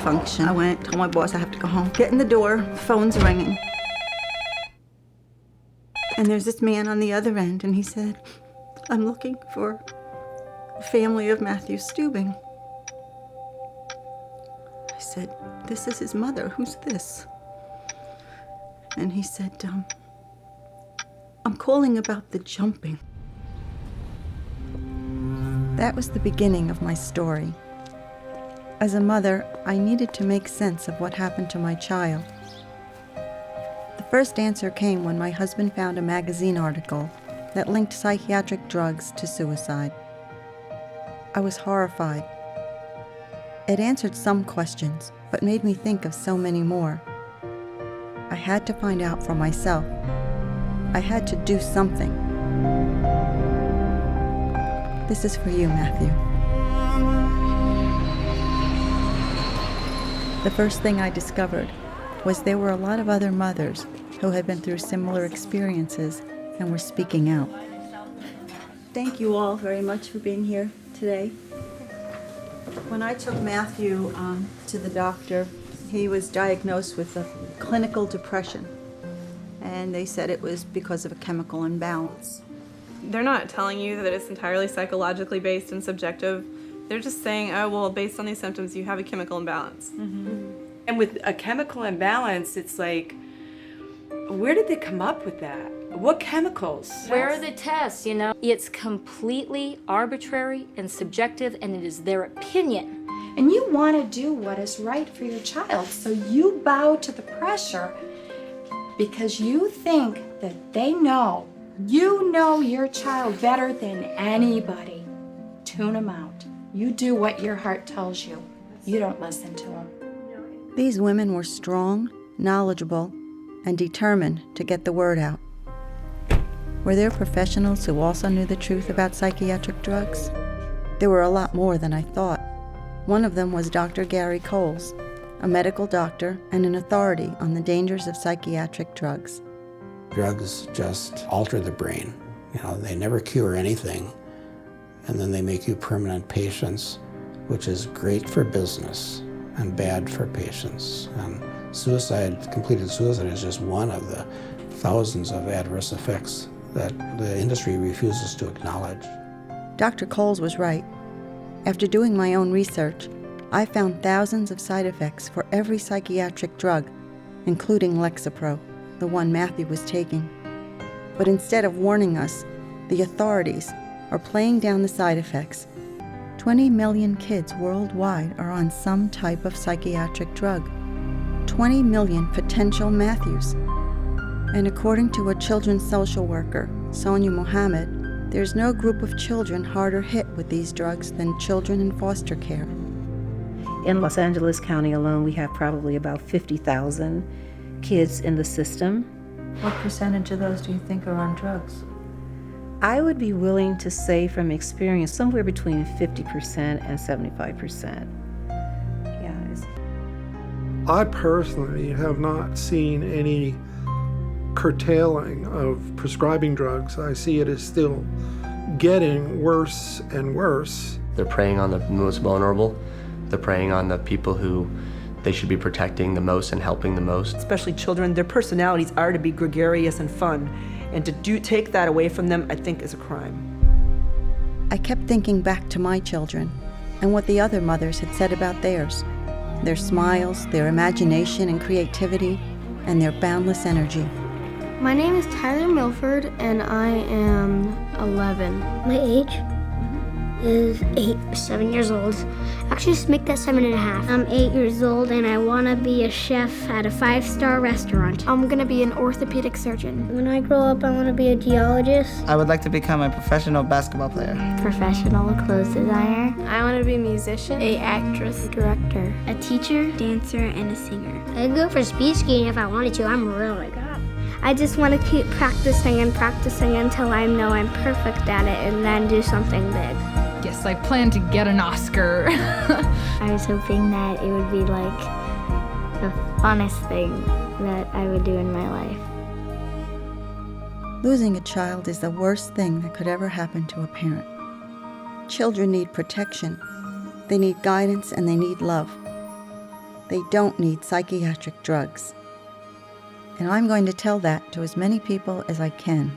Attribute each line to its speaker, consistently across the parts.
Speaker 1: function. I went, told my boss I have to go home. Get in the door, the phone's ringing. And there's this man on the other end, and he said, I'm looking for the family of Matthew Stubing. I said, this is his mother. Who's this? And he said, I'm calling about the jumping. That was the beginning of my story. As a mother, I needed to make sense of what happened to my child. The first answer came when my husband found a magazine article that linked psychiatric drugs to suicide. I was horrified. It answered some questions, but made me think of so many more. I had to find out for myself. I had to do something. This is for you, Matthew. The first thing I discovered was there were a lot of other mothers who had been through similar experiences and were speaking out. Thank you all very much for being here today. When I took Matthew to the doctor, he was diagnosed with a clinical depression, and they said it was because of a chemical imbalance.
Speaker 2: They're not telling you that it's entirely psychologically based and subjective. They're just saying, oh, well, based on these symptoms, you have a chemical imbalance.
Speaker 3: Mm-hmm. And with a chemical imbalance, it's like, where did they come up with that? What chemicals?
Speaker 4: Where are the tests, you know? It's completely arbitrary and subjective, and it is their opinion.
Speaker 5: And you want to do what is right for your child, so you bow to the pressure because you think that they know. You know your child better than anybody. Tune them out. You do what your heart tells you. You don't listen to them.
Speaker 1: These women were strong, knowledgeable, and determined to get the word out. Were there professionals who also knew the truth about psychiatric drugs? There were a lot more than I thought. One of them was Dr. Gary Coles, a medical doctor and an authority on the dangers of psychiatric drugs.
Speaker 6: Drugs just alter the brain. You know, they never cure anything, and then they make you permanent patients, which is great for business and bad for patients. And completed suicide is just one of the thousands of adverse effects that the industry refuses to acknowledge.
Speaker 1: Dr. Coles was right. After doing my own research, I found thousands of side effects for every psychiatric drug, including Lexapro, the one Matthew was taking. But instead of warning us, the authorities are playing down the side effects. 20 million kids worldwide are on some type of psychiatric drug. 20 million potential Matthews. And according to a children's social worker, Sonia Mohammed, there's no group of children harder hit with these drugs than children in foster care.
Speaker 7: In Los Angeles County alone, we have probably about 50,000 kids in the system.
Speaker 1: What percentage of those do you think are on drugs?
Speaker 7: I would be willing to say from experience somewhere between 50% and 75%.
Speaker 8: I personally have not seen any curtailing of prescribing drugs. I see it as still getting worse and worse.
Speaker 9: They're preying on the most vulnerable. They're preying on the people who they should be protecting the most and helping the most.
Speaker 10: Especially children, their personalities are to be gregarious and fun, and to take that away from them, I think, is a crime.
Speaker 1: I kept thinking back to my children and what the other mothers had said about theirs. Their smiles, their imagination and creativity, and their boundless energy.
Speaker 11: My name is Tyler Milford, and I am 11.
Speaker 12: My age is 7 years old. Actually, just make that 7.5. I'm 8 years old, and I want to be a chef at a 5-star restaurant.
Speaker 11: I'm going to be an orthopedic surgeon.
Speaker 12: When I grow up, I want to be a geologist.
Speaker 13: I would like to become a professional basketball player.
Speaker 12: Professional clothes designer.
Speaker 11: I want to be a musician, a actress,
Speaker 12: director,
Speaker 11: a teacher, dancer, and a singer.
Speaker 12: I'd go for speed skating if I wanted to. I'm really good.
Speaker 11: I just want to keep practicing and practicing until I know I'm perfect at it and then do something big.
Speaker 14: Yes, I plan to get an Oscar.
Speaker 11: I was hoping that it would be like the funnest thing that I would do in my life.
Speaker 1: Losing a child is the worst thing that could ever happen to a parent. Children need protection. They need guidance and they need love. They don't need psychiatric drugs. And I'm going to tell that to as many people as I can.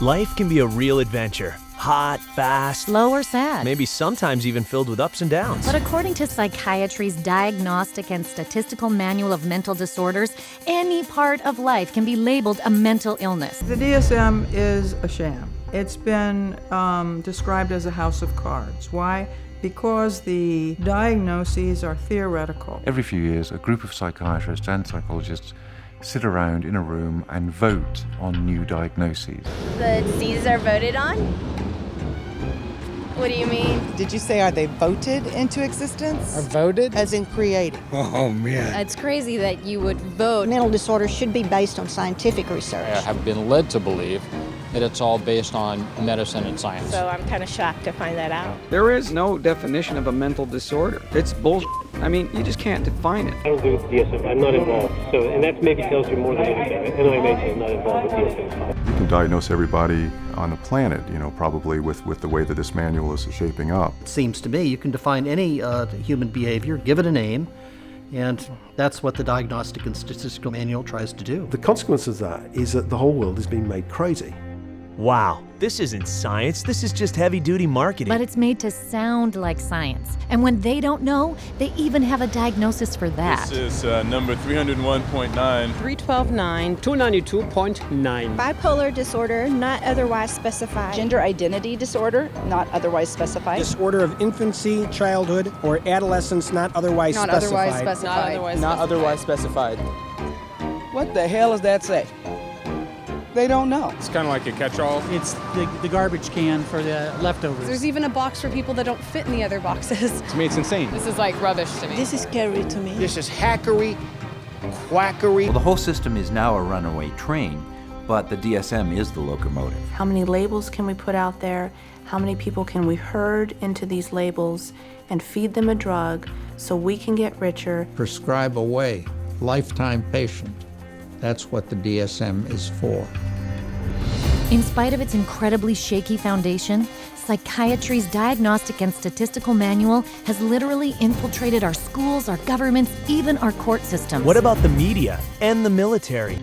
Speaker 15: Life can be a real adventure. Hot, fast,
Speaker 16: slow or sad.
Speaker 15: Maybe sometimes even filled with ups and downs.
Speaker 16: But according to Psychiatry's Diagnostic and Statistical Manual of Mental Disorders, any part of life can be labeled a mental illness.
Speaker 17: The DSM is a sham. It's been described as a house of cards. Why? Because the diagnoses are theoretical.
Speaker 18: Every few years, a group of psychiatrists and psychologists sit around in a room and vote on new diagnoses.
Speaker 19: The diseases are voted on? What do you mean?
Speaker 20: Did you say, are they voted into existence?
Speaker 21: Are voted?
Speaker 20: As in created.
Speaker 21: Oh, man.
Speaker 19: It's crazy that you would vote.
Speaker 22: Mental disorders should be based on scientific research.
Speaker 23: I have been led to believe that it's all based on medicine and science.
Speaker 19: So I'm kind of shocked to find that out.
Speaker 24: There is no definition of a mental disorder. It's bullshit. I mean, you just can't define it.
Speaker 25: I don't do DSM. I'm not involved. So, and that maybe tells you more than anything. NIMH is not involved with DSM.
Speaker 26: You can diagnose everybody on the planet, probably with the way that this manual is shaping up.
Speaker 27: It seems to me you can define any human behavior, give it a name, and that's what the Diagnostic and Statistical Manual tries to do.
Speaker 28: The consequence of that is that the whole world is being made crazy.
Speaker 15: Wow, this isn't science, this is just heavy-duty marketing.
Speaker 16: But it's made to sound like science. And when they don't know, they even have a diagnosis for that.
Speaker 29: This is number 301.9.
Speaker 30: 312.9. 292.9.
Speaker 31: Bipolar disorder, not otherwise specified.
Speaker 32: Gender identity disorder, not otherwise specified.
Speaker 33: Disorder of infancy, childhood, or adolescence, not otherwise specified.
Speaker 30: Not otherwise specified.
Speaker 33: What the hell does that say? They don't know.
Speaker 29: It's kind of like a catch-all.
Speaker 34: It's the garbage can for the leftovers.
Speaker 35: There's even a box for people that don't fit in the other boxes.
Speaker 29: To me, it's insane.
Speaker 35: This is like rubbish to me.
Speaker 32: This is scary to me.
Speaker 33: This is hackery, quackery.
Speaker 36: Well, the whole system is now a runaway train, but the DSM is the locomotive.
Speaker 37: How many labels can we put out there? How many people can we herd into these labels and feed them a drug so we can get richer?
Speaker 38: Prescribe away, lifetime patient. That's what the DSM is for.
Speaker 16: In spite of its incredibly shaky foundation, Psychiatry's Diagnostic and Statistical Manual has literally infiltrated our schools, our governments, even our court systems.
Speaker 15: What about the media and the military?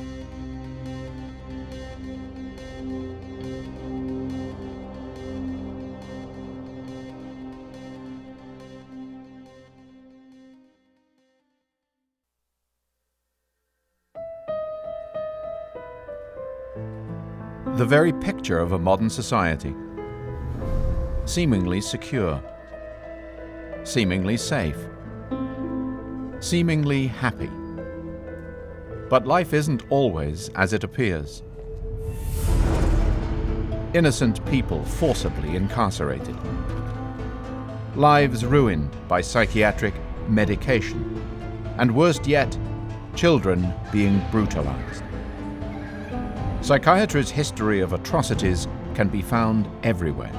Speaker 39: The very picture of a modern society. Seemingly secure. Seemingly safe. Seemingly happy. But life isn't always as it appears. Innocent people forcibly incarcerated. Lives ruined by psychiatric medication. And worst yet, children being brutalized. Psychiatry's history of atrocities can be found everywhere.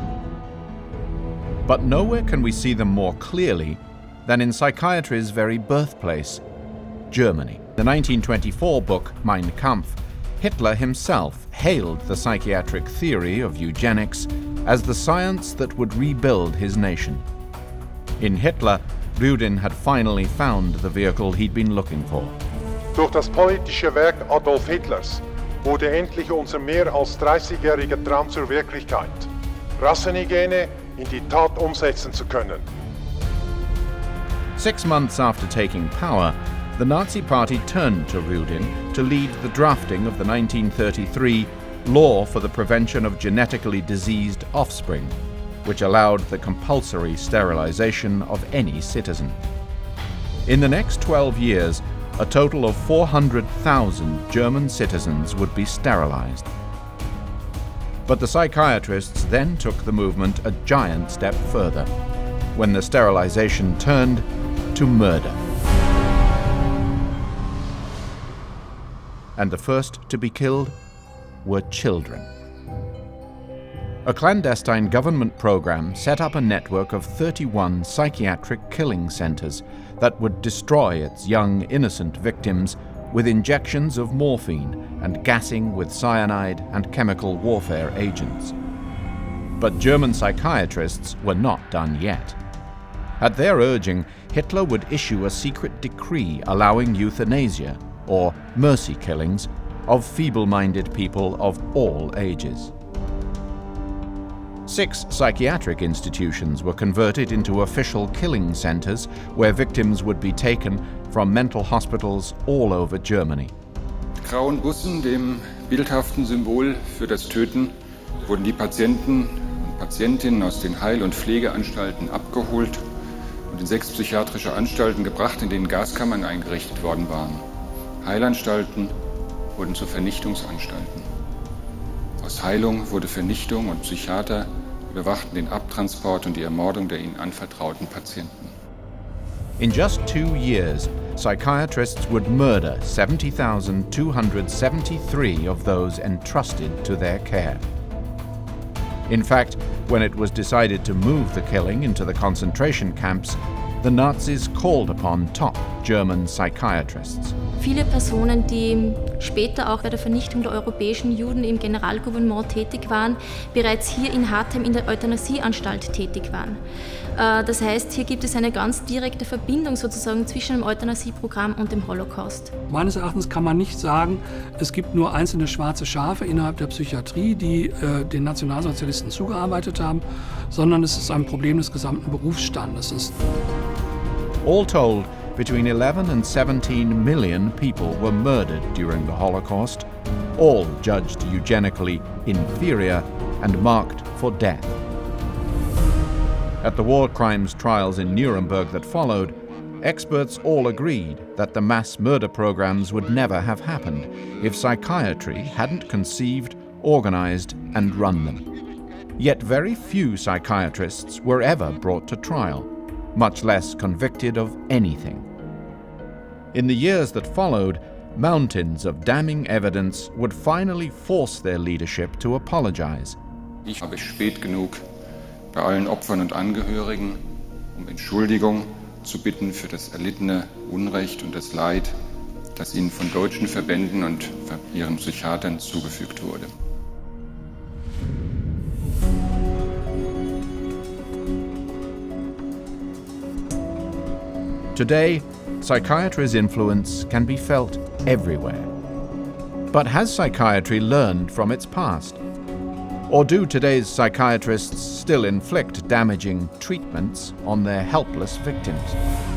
Speaker 39: But nowhere can we see them more clearly than in psychiatry's very birthplace, Germany. The 1924 book Mein Kampf, Hitler himself hailed the psychiatric theory of eugenics as the science that would rebuild his nation. In Hitler, Rudin had finally found the vehicle he'd been looking for.
Speaker 40: Durch das politische Werk Adolf Hitlers wurde endlich unser mehr als 30-jähriger Traum zur Wirklichkeit, Rassenhygiene in die Tat umsetzen zu können.
Speaker 39: 6 months after taking power, the Nazi Party turned to Rudin to lead the drafting of the 1933 Law for the Prevention of Genetically Diseased Offspring, which allowed the compulsory sterilization of any citizen. In the next 12 years, a total of 400,000 German citizens would be sterilized. But the psychiatrists then took the movement a giant step further, when the sterilization turned to murder. And the first to be killed were children. A clandestine government program set up a network of 31 psychiatric killing centers that would destroy its young, innocent victims with injections of morphine and gassing with cyanide and chemical warfare agents. But German psychiatrists were not done yet. At their urging, Hitler would issue a secret decree allowing euthanasia, or mercy killings, of feeble-minded people of all ages. 6 psychiatric institutions were converted into official killing centers where victims would be taken from mental hospitals all over Germany.
Speaker 1: Grauen Bussen, dem bildhaften Symbol für das Töten, wurden die Patienten und Patientinnen aus den Heil- und Pflegeanstalten abgeholt und in 6 psychiatrische Anstalten gebracht, in denen Gaskammern eingerichtet worden waren. Heilanstalten wurden zu Vernichtungsanstalten. Aus Heilung wurde Vernichtung und Psychiater überwachten den Abtransport und die Ermordung der ihnen anvertrauten Patienten.
Speaker 39: In just 2 years, psychiatrists would murder 70,273 of those entrusted to their care. In fact, when it was decided to move the killing into the concentration camps, the Nazis called upon top German psychiatrists.
Speaker 2: Viele Personen, die später auch bei der Vernichtung der europäischen Juden im Generalgouvernement tätig waren, bereits hier in Hartheim in der Euthanasieanstalt tätig waren. Das heißt, hier gibt es eine ganz direkte Verbindung sozusagen zwischen dem Euthanasieprogramm und dem Holocaust.
Speaker 3: Meines Erachtens kann man nicht sagen, es gibt nur einzelne schwarze Schafe innerhalb der Psychiatrie, die den Nationalsozialisten zugearbeitet haben, sondern es ist ein Problem des gesamten Berufsstandes.
Speaker 39: All told, between 11 and 17 million people were murdered during the Holocaust, all judged eugenically inferior and marked for death. At the war crimes trials in Nuremberg that followed, experts all agreed that the mass murder programs would never have happened if psychiatry hadn't conceived, organized, and run them. Yet very few psychiatrists were ever brought to trial, much less convicted of anything. In the years that followed, mountains of damning evidence would finally force their leadership to apologize.
Speaker 1: Ich habe spät genug bei allen Opfern und Angehörigen um Entschuldigung zu bitten für das erlittene Unrecht und das Leid, das ihnen von deutschen Verbänden und ihren Psychiatern zugefügt wurde.
Speaker 39: Today, psychiatry's influence can be felt everywhere. But has psychiatry learned from its past? Or do today's psychiatrists still inflict damaging treatments on their helpless victims?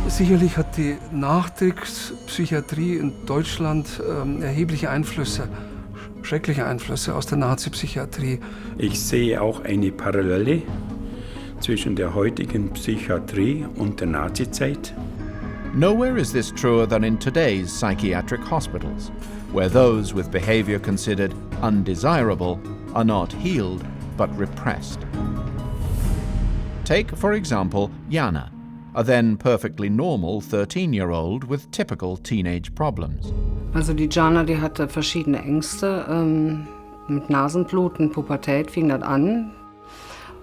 Speaker 4: Sicherlich hat die Nachkriegspsychiatrie in Deutschland erhebliche Einflüsse, schreckliche Einflüsse aus der Nazi-Psychiatrie.
Speaker 5: Ich sehe auch eine Parallele zwischen der heutigen Psychiatrie und der Nazizeit.
Speaker 39: Nowhere is this truer than in today's psychiatric hospitals, where those with behavior considered undesirable are not healed but repressed. Take, for example, Jana, a then perfectly normal 13-year-old with typical teenage problems.
Speaker 6: Also die Jana, die hatte verschiedene Ängste, mit Nasenbluten, Pubertät fing das an.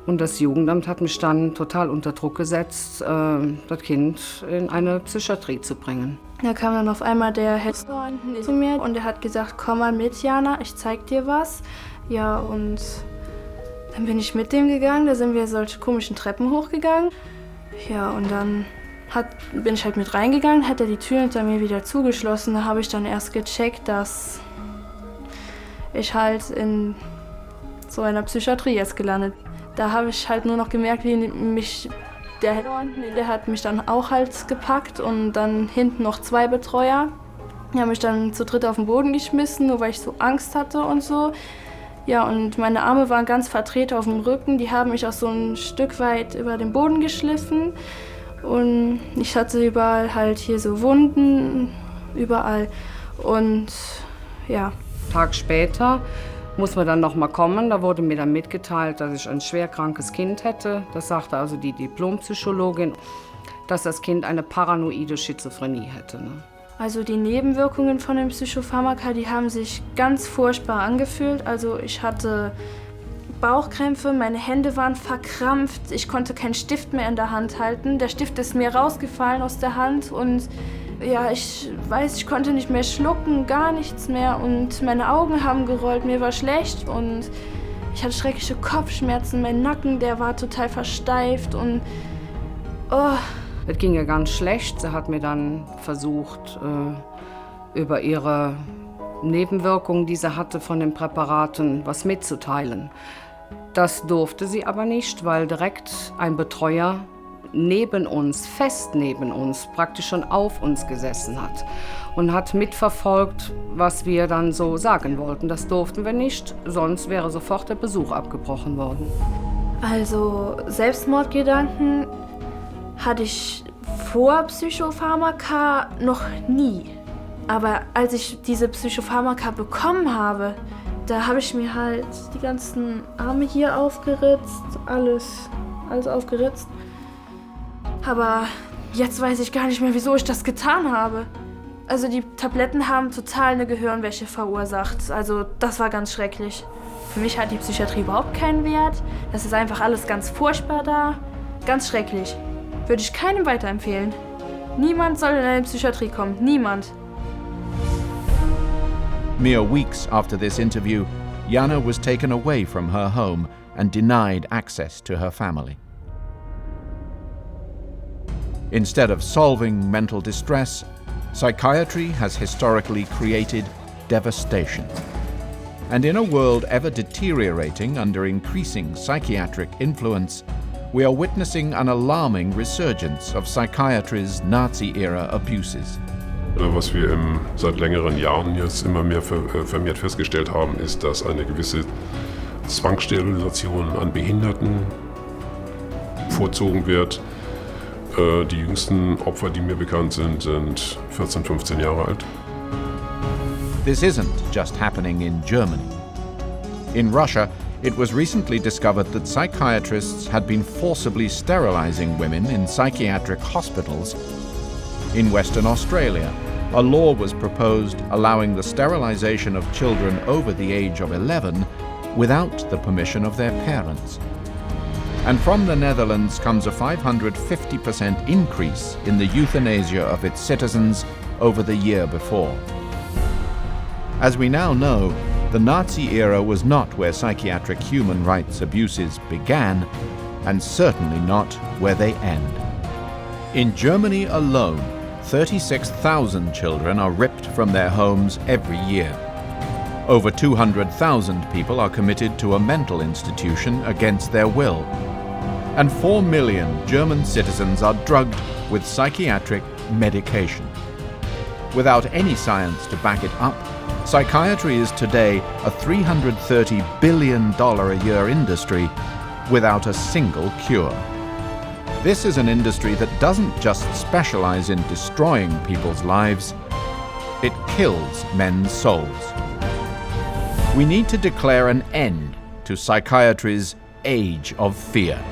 Speaker 6: Und das Jugendamt hat mich dann total unter Druck gesetzt, das Kind in eine Psychiatrie zu bringen.
Speaker 31: Da kam dann auf einmal der Herr zu mir und er hat gesagt, komm mal mit, Jana, ich zeig dir was. Ja, und dann bin ich mit dem gegangen, da sind wir solche komischen Treppen hochgegangen. Ja, und dann bin ich halt mit reingegangen, hat er die Tür hinter mir wieder zugeschlossen. Da habe ich dann erst gecheckt, dass ich halt in so einer Psychiatrie jetzt gelandet bin. Da habe ich halt nur noch gemerkt, wie mich der hat mich dann auch halt gepackt und dann hinten noch 2 Betreuer. Die haben mich dann zu dritt auf den Boden geschmissen, nur weil ich so Angst hatte und so. Ja, und meine Arme waren ganz verdreht auf dem Rücken. Die haben mich auch so ein Stück weit über den Boden geschliffen. Und ich hatte überall halt hier so Wunden, überall. Und ja.
Speaker 6: Tag später muss man dann noch mal kommen. Da wurde mir dann mitgeteilt, dass ich ein schwer krankes Kind hätte. Das sagte also die Diplompsychologin, dass das Kind eine paranoide Schizophrenie hätte. Ne?
Speaker 31: Also die Nebenwirkungen von den Psychopharmaka, die haben sich ganz furchtbar angefühlt. Also ich hatte Bauchkrämpfe, meine Hände waren verkrampft, ich konnte keinen Stift mehr in der Hand halten. Der Stift ist mir rausgefallen aus der Hand und ja, ich konnte nicht mehr schlucken, gar nichts mehr und meine Augen haben gerollt, mir war schlecht und ich hatte schreckliche Kopfschmerzen, mein Nacken, der war total versteift und
Speaker 6: Es ging ihr ganz schlecht. Sie hat mir dann versucht, über ihre Nebenwirkungen, die sie hatte von den Präparaten, was mitzuteilen. Das durfte sie aber nicht, weil direkt ein Betreuer neben uns, fest neben uns, praktisch schon auf uns gesessen hat und hat mitverfolgt, was wir dann so sagen wollten. Das durften wir nicht, sonst wäre sofort der Besuch abgebrochen worden.
Speaker 31: Also Selbstmordgedanken hatte ich vor Psychopharmaka noch nie. Aber als ich diese Psychopharmaka bekommen habe, da habe ich mir halt die ganzen Arme hier aufgeritzt, alles aufgeritzt. Aber jetzt weiß ich gar nicht mehr, wieso ich das getan habe. Also die Tabletten haben total eine Gehirnwäsche verursacht. Also das war ganz schrecklich. Für mich hat die Psychiatrie überhaupt keinen Wert. Das ist einfach alles ganz furchtbar da. Ganz schrecklich. Würde ich keinem weiterempfehlen. Niemand soll in eine Psychiatrie kommen. Niemand.
Speaker 39: Mere weeks after this interview, Jana was taken away from her home and denied access to her family. Instead of solving mental distress, psychiatry has historically created devastation. And in a world ever deteriorating under increasing psychiatric influence, we are witnessing an alarming resurgence of psychiatry's Nazi-era abuses.
Speaker 7: Was wir seit längeren Jahren jetzt immer mehr vermehrt festgestellt haben, ist, dass eine gewisse Zwangssterilisation an Behinderten vorzogen wird. Die jüngsten Opfer, die mir bekannt sind, sind 14, 15 Jahre alt.
Speaker 39: This isn't just happening in Germany. In Russia, it was recently discovered that psychiatrists had been forcibly sterilizing women in psychiatric hospitals. In Western Australia, a law was proposed allowing the sterilization of children over the age of 11 without the permission of their parents. And from the Netherlands comes a 550% increase in the euthanasia of its citizens over the year before. As we now know, the Nazi era was not where psychiatric human rights abuses began, and certainly not where they end. In Germany alone, 36,000 children are ripped from their homes every year. Over 200,000 people are committed to a mental institution against their will. And 4 million German citizens are drugged with psychiatric medication. Without any science to back it up, psychiatry is today a $330 billion a year industry without a single cure. This is an industry that doesn't just specialize in destroying people's lives, it kills men's souls. We need to declare an end to psychiatry's age of fear.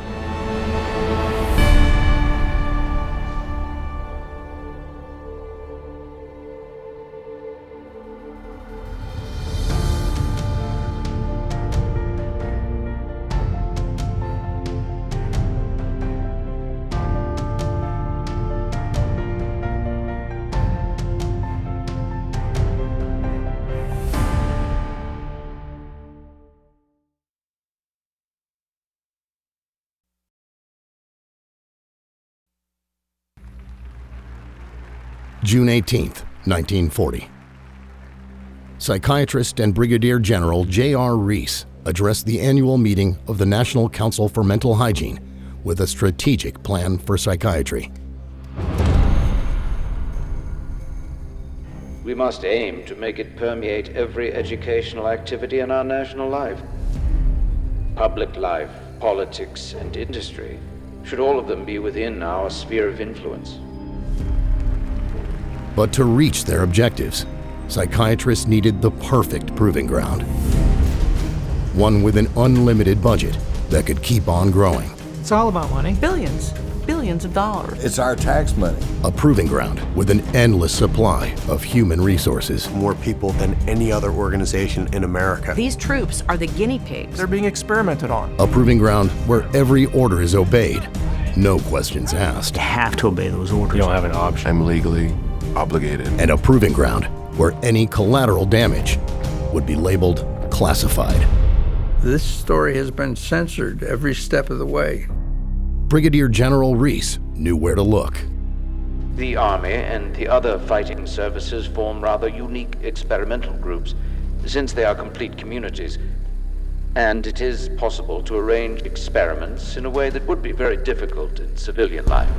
Speaker 8: June 18th, 1940. Psychiatrist and Brigadier General J.R. Reese addressed the annual meeting of the National Council for Mental Hygiene with a strategic plan for psychiatry.
Speaker 9: We must aim to make it permeate every educational activity in our national life. Public life, politics, and industry should all of them be within our sphere of influence.
Speaker 8: But to reach their objectives, psychiatrists needed the perfect proving ground. One with an unlimited budget that could keep on growing.
Speaker 34: It's all about money.
Speaker 37: Billions.
Speaker 10: billions of dollars.
Speaker 11: It's our tax money.
Speaker 8: A proving ground with an endless supply of human resources.
Speaker 12: More people than any other organization in America.
Speaker 13: These troops are the guinea pigs.
Speaker 14: They're being experimented on.
Speaker 8: A proving ground where every order is obeyed, no questions asked.
Speaker 17: You have to obey those orders.
Speaker 18: You don't have an option.
Speaker 11: I'm legally obligated.
Speaker 8: And a proving ground where any collateral damage would be labeled classified.
Speaker 38: This story has been censored every step of the way.
Speaker 8: Brigadier General Reese knew where to look.
Speaker 9: The Army and the other fighting services form rather unique experimental groups, since they are complete communities. And it is possible to arrange experiments in a way that would be very difficult in civilian life.